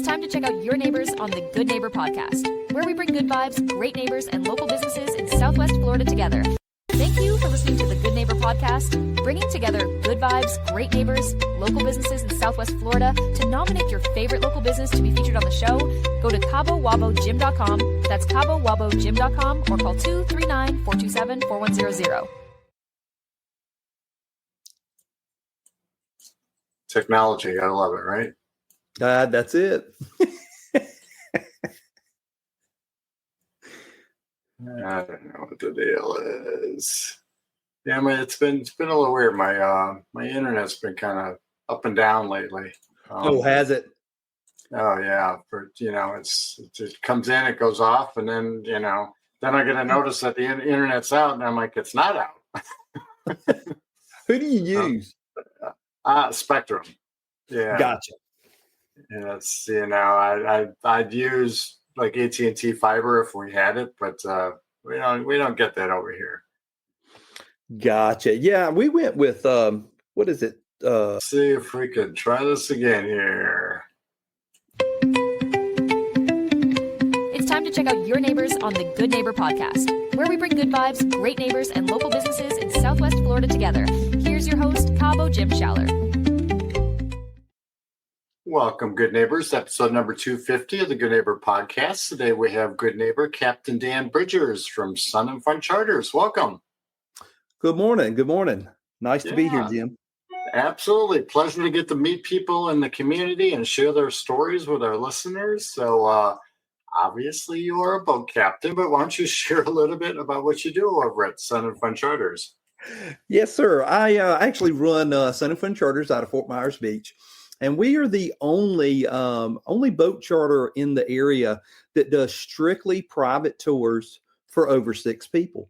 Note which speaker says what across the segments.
Speaker 1: time to check out your neighbors on the Good Neighbor podcast, where we bring good vibes, great neighbors, and local businesses in Southwest Florida together. Thank you for listening to the Good Neighbor podcast, bringing together good vibes, great neighbors, local businesses in Southwest Florida. To nominate your favorite local business to be featured on the show, go to CaboWaboGym.com. That's CaboWaboGym.com, or call 239-427-4100.
Speaker 2: Technology, I love it, right?
Speaker 3: That's it.
Speaker 2: I don't know what the deal is. Yeah, it's been a little weird. My internet's been kind of up and down lately.
Speaker 3: Has it?
Speaker 2: Oh yeah, it comes in, it goes off, and then then I get a notice that the internet's out, and I'm like, it's not out.
Speaker 3: Who do you use?
Speaker 2: Spectrum. Yeah.
Speaker 3: Gotcha.
Speaker 2: Yeah, it's I'd use like AT&T fiber if we had it, but we don't get that over here.
Speaker 3: Gotcha. Yeah, we went with what is it?
Speaker 2: Let's see if we could try this again here.
Speaker 1: It's time to check out your neighbors on the Good Neighbor podcast, where we bring good vibes, great neighbors, and local businesses in Southwest Florida together. Here's your host, Cabo Jim Schaller.
Speaker 2: Welcome, Good Neighbors, episode number 250 of the Good Neighbor podcast. Today we have Good Neighbor Captain Dan Bridgers from Sun and Fun Charters. Welcome.
Speaker 3: Good morning. Good morning. Nice to be here, Jim.
Speaker 2: Absolutely. Pleasure to get to meet people in the community and share their stories with our listeners. So obviously you are a boat captain, but why don't you share a little bit about what you do over at Sun and Fun Charters?
Speaker 3: Yes, sir. I actually run Sun and Fun Charters out of Fort Myers Beach. And we are the only boat charter in the area that does strictly private tours for over 6 people.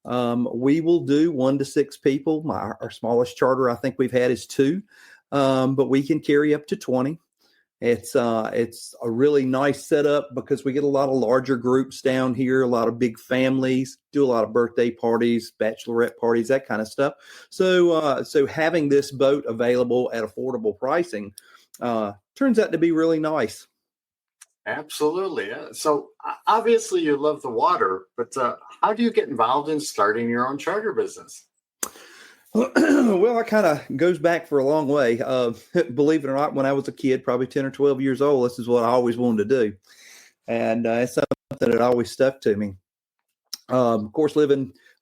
Speaker 3: We will do 1 to 6 people. Our smallest charter I think we've had is 2, but we can carry up to 20. It's a really nice setup because we get a lot of larger groups down here, a lot of big families, do a lot of birthday parties, bachelorette parties, that kind of stuff. So having this boat available at affordable pricing turns out to be really nice.
Speaker 2: Absolutely. So obviously you love the water, but how do you get involved in starting your own charter business?
Speaker 3: Well, it kind of goes back for a long way. Believe it or not, when I was a kid, probably 10 or 12 years old, this is what I always wanted to do. And it's something that always stuck to me. Of course,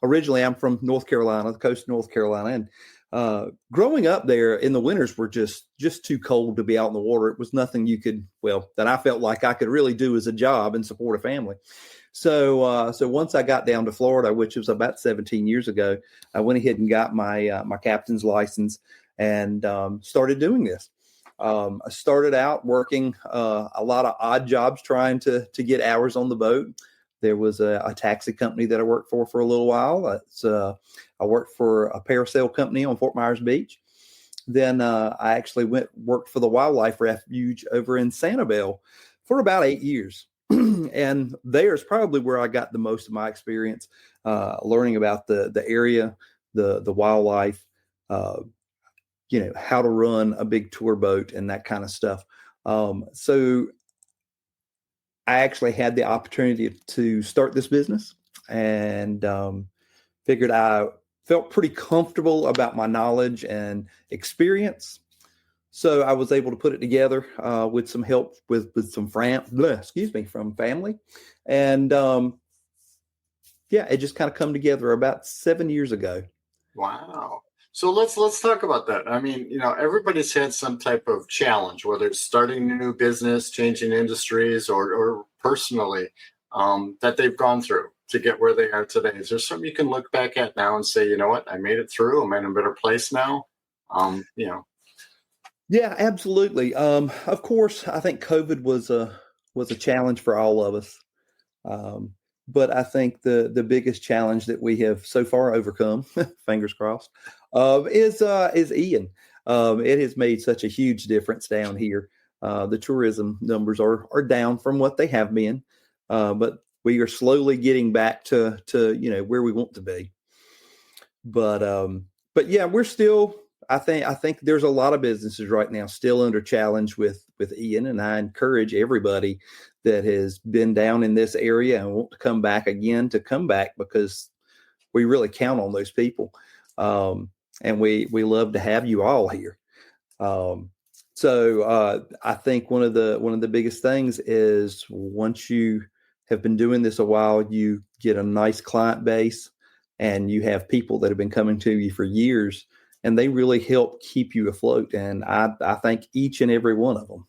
Speaker 3: originally I'm from North Carolina, the coast of North Carolina. And growing up there in the winters were just too cold to be out in the water. It was nothing that I felt like I could really do as a job and support a family. So once I got down to Florida, which was about 17 years ago, I went ahead and got my captain's license and started doing this. I started out working a lot of odd jobs trying to get hours on the boat. There was a taxi company that I worked for a little while. I worked for a parasail company on Fort Myers Beach. Then I actually worked for the wildlife refuge over in Sanibel for about 8 years. And there's probably where I got the most of my experience learning about the area, the wildlife, how to run a big tour boat and that kind of stuff. So I actually had the opportunity to start this business and figured I felt pretty comfortable about my knowledge and experience. So I was able to put it together with some help with some from family. And it just kind of come together about 7 years ago.
Speaker 2: Wow. So let's talk about that. I mean, everybody's had some type of challenge, whether it's starting a new business, changing industries, or personally, that they've gone through to get where they are today. Is there something you can look back at now and say, you know what, I made it through. I'm in a better place now.
Speaker 3: Yeah, absolutely. Of course, I think COVID was a challenge for all of us. But I think the biggest challenge that we have so far overcome, fingers crossed, is Ian. It has made such a huge difference down here. The tourism numbers are down from what they have been, but we are slowly getting back to where we want to be. But yeah, we're still I think there's a lot of businesses right now still under challenge with Ian, and I encourage everybody that has been down in this area and want to come back again to come back, because we really count on those people, and we love to have you all here. So I think one of the biggest things is, once you have been doing this a while, you get a nice client base, and you have people that have been coming to you for years, and they really help keep you afloat. And I thank each and every one of them.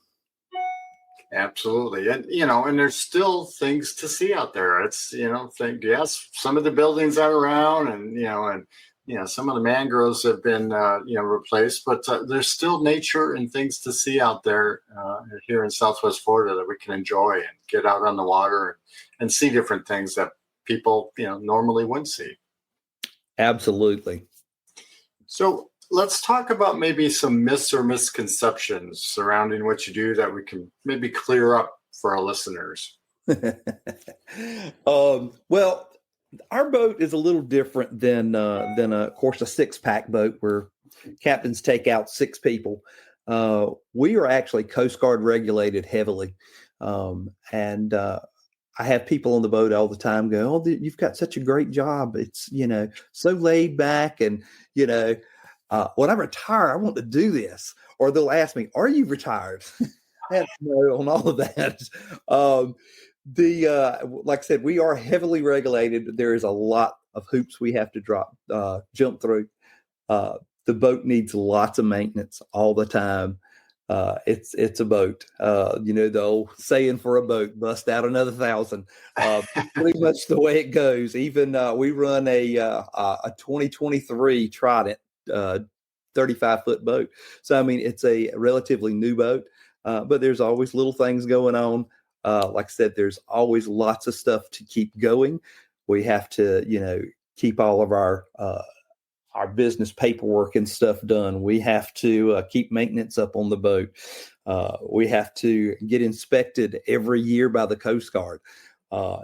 Speaker 2: Absolutely. And, and there's still things to see out there. It's, yes, some of the buildings are around, and some of the mangroves have been, replaced, but there's still nature and things to see out there here in Southwest Florida that we can enjoy and get out on the water and see different things that people, normally wouldn't see.
Speaker 3: Absolutely.
Speaker 2: So let's talk about maybe some myths or misconceptions surrounding what you do that we can maybe clear up for our listeners.
Speaker 3: Well, our boat is a little different than of course, a 6-pack boat where captains take out 6 people. We are actually Coast Guard regulated heavily. And I have people on the boat all the time go, "Oh, you've got such a great job. It's, so laid back. And, when I retire, I want to do this." Or they'll ask me, "Are you retired?" And no, on all of that. Like I said, we are heavily regulated. There is a lot of hoops we have to jump through. The boat needs lots of maintenance all the time. It's a boat. The old saying for a boat, bust out another 1,000. Pretty much the way it goes. Even we run a 2023 Trident 35-foot boat. So I mean, it's a relatively new boat, but there's always little things going on. Like I said, there's always lots of stuff to keep going. We have to, keep all of our business paperwork and stuff done. We have to keep maintenance up on the boat. We have to get inspected every year by the Coast Guard.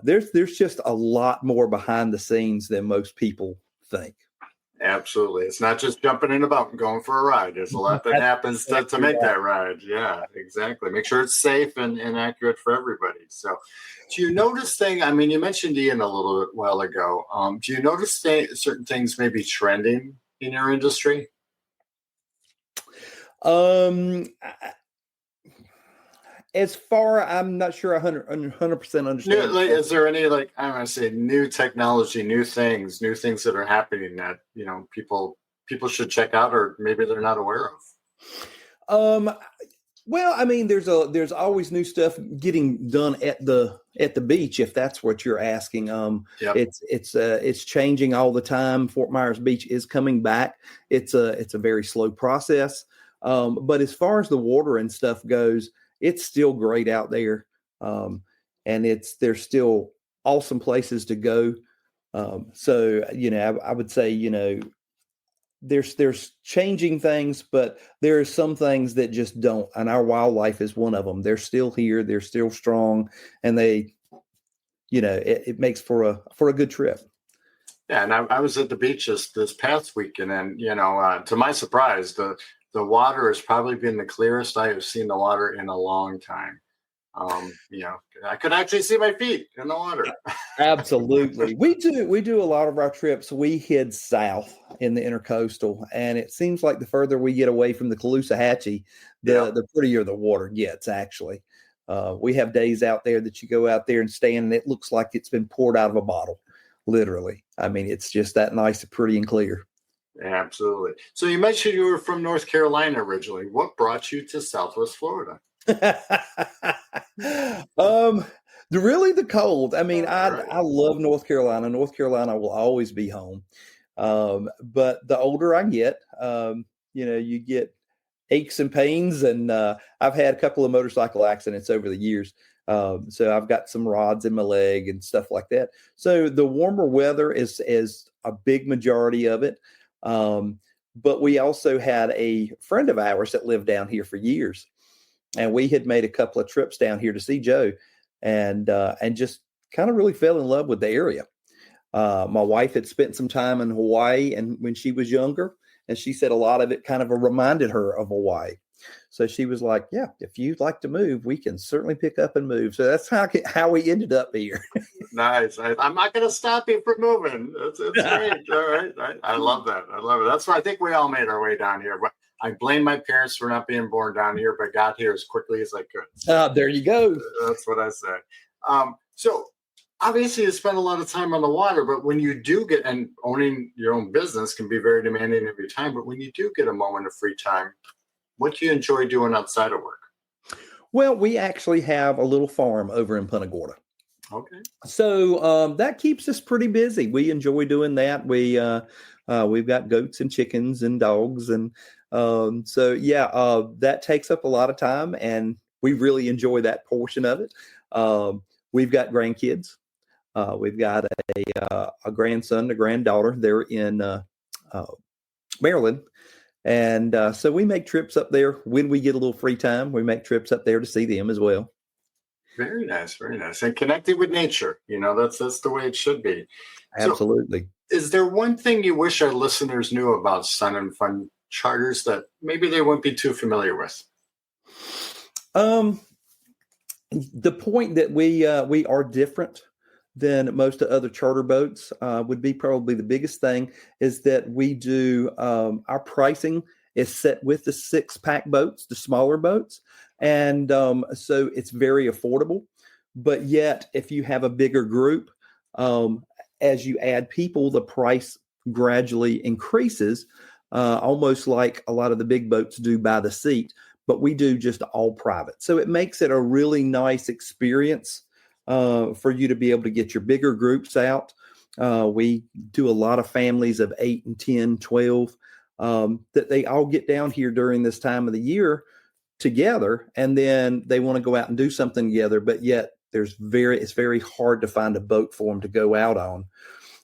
Speaker 3: There's just a lot more behind the scenes than most people think.
Speaker 2: Absolutely. It's not just jumping in a boat and going for a ride. There's a lot that happens to make that ride. Yeah, exactly. Make sure it's safe and accurate for everybody. So do you notice you mentioned Ian a little bit while ago. Do you notice certain things maybe trending in your industry?
Speaker 3: As far, I'm not sure 100% understand.
Speaker 2: Is there any, I'm going to say, new technology, new things that are happening that, people should check out, or maybe they're not aware of?
Speaker 3: Well, I mean, there's always new stuff getting done at the beach, if that's what you're asking.
Speaker 2: Yep.
Speaker 3: It's changing all the time. Fort Myers Beach is coming back. It's a very slow process. But as far as the water and stuff goes, it's still great out there. And there's still awesome places to go. So, I would say, there's changing things, but there are some things that just don't. And our wildlife is one of them. They're still here. They're still strong. And they, it makes for a good trip.
Speaker 2: Yeah. And I was at the beach this past weekend, and, to my surprise, the water has probably been the clearest I have seen the water in a long time. I could actually see my feet in the water.
Speaker 3: Absolutely. We do a lot of our trips. We head south in the intercoastal, and it seems like the further we get away from the Caloosahatchee, the prettier the water gets, actually. We have days out there that you go out there and stand, and it looks like it's been poured out of a bottle, literally. I mean, it's just that nice, pretty, and clear.
Speaker 2: Absolutely. So you mentioned you were from North Carolina originally. What brought you to Southwest Florida?
Speaker 3: Really the cold. I mean, I love North Carolina. North Carolina will always be home. But the older I get, you get aches and pains, and I've had a couple of motorcycle accidents over the years. So I've got some rods in my leg and stuff like that. So the warmer weather is a big majority of it. But we also had a friend of ours that lived down here for years, and we had made a couple of trips down here to see Joe, and just kind of really fell in love with the area. My wife had spent some time in Hawaii and when she was younger, And she said a lot of it kind of reminded her of Hawaii. So she was like, yeah, if you'd like to move, we can certainly pick up and move. So that's how we ended up here.
Speaker 2: Nice. I'm not going to stop you from moving. It's great. All right. I love that. I love it. That's why I think we all made our way down here. But I blame my parents for not being born down here, but got here as quickly as I could.
Speaker 3: There you go.
Speaker 2: That's what I say. So obviously you spend a lot of time on the water, but when you do get, and owning your own business can be very demanding of your time, but when you do get a moment of free time, what do you enjoy doing outside of work?
Speaker 3: Well, we actually have a little farm over in Punta Gorda.
Speaker 2: Okay.
Speaker 3: So that keeps us pretty busy. We enjoy doing that. We've got goats and chickens and dogs. And that takes up a lot of time, and we really enjoy that portion of it. We've got grandkids. We've got a grandson, a granddaughter. They're in Maryland. And so we make trips up there when we get a little free time. We make trips up there to see them as well.
Speaker 2: Very nice, very nice. And connected with nature. That's the way it should be.
Speaker 3: Absolutely.
Speaker 2: So, is there one thing you wish our listeners knew about Sun and Fun charters that maybe they wouldn't be too familiar with?
Speaker 3: The point that we are different than most of other charter boats would be probably the biggest thing, is that we do our pricing is set with the 6-pack boats, the smaller boats. And so it's very affordable. But yet, if you have a bigger group, as you add people, the price gradually increases, almost like a lot of the big boats do by the seat. But we do just all private. So it makes it a really nice experience for you to be able to get your bigger groups out. We do a lot of families of 8 and 10, 12, that they all get down here during this time of the year together, and then they want to go out and do something together, but yet it's very hard to find a boat for them to go out on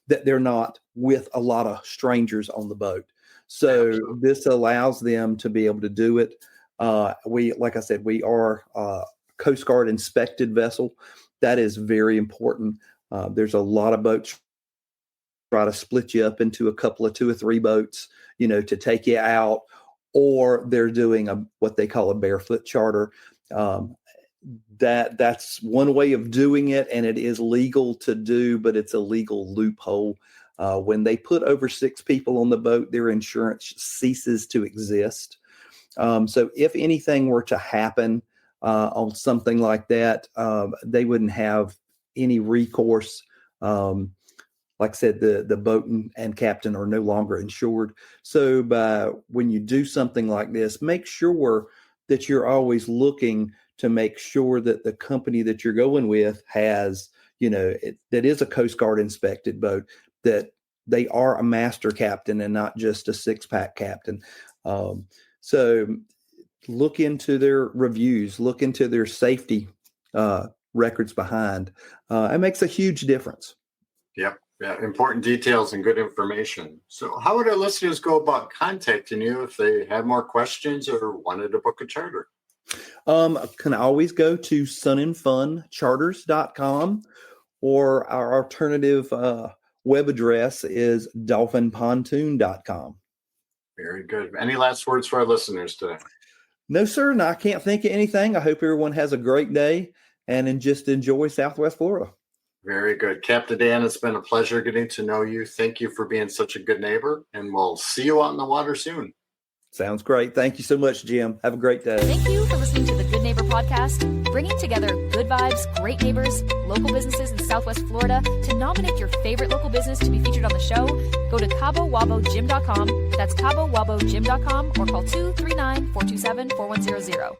Speaker 3: that they're not with a lot of strangers on the boat. So Absolutely. This allows them to be able to do it. Like I said, we are a Coast Guard inspected vessel. That is very important. There's a lot of boats try to split you up into a couple of 2 or 3 boats, to take you out, or they're doing what they call a barefoot charter. That's one way of doing it, and it is legal to do, but it's a legal loophole. When they put over 6 people on the boat, their insurance ceases to exist. So if anything were to happen on something like that, they wouldn't have any recourse. Like I said, the boat and captain are no longer insured. So when you do something like this, make sure that you're always looking to make sure that the company that you're going with has, that is a Coast Guard inspected boat, that they are a master captain and not just a 6-pack captain. So look into their reviews, look into their safety records behind. It makes a huge difference.
Speaker 2: Yep. Yeah, important details and good information. So how would our listeners go about contacting you if they had more questions or wanted to book a charter?
Speaker 3: Can always go to sunandfuncharters.com, or our alternative web address is dolphinpontoon.com.
Speaker 2: Very good. Any last words for our listeners today?
Speaker 3: No, sir. And I can't think of anything. I hope everyone has a great day and just enjoy Southwest Florida.
Speaker 2: Very good. Captain Dan, it's been a pleasure getting to know you. Thank you for being such a good neighbor, and we'll see you out in the water soon.
Speaker 3: Sounds great. Thank you so much, Jim. Have a great day.
Speaker 1: Thank you for listening to the Good Neighbor Podcast, bringing together good vibes, great neighbors, local businesses in Southwest Florida. To nominate your favorite local business to be featured on the show, go to CaboWaboGym.com. That's CaboWaboGym.com, or call 239-427-4100.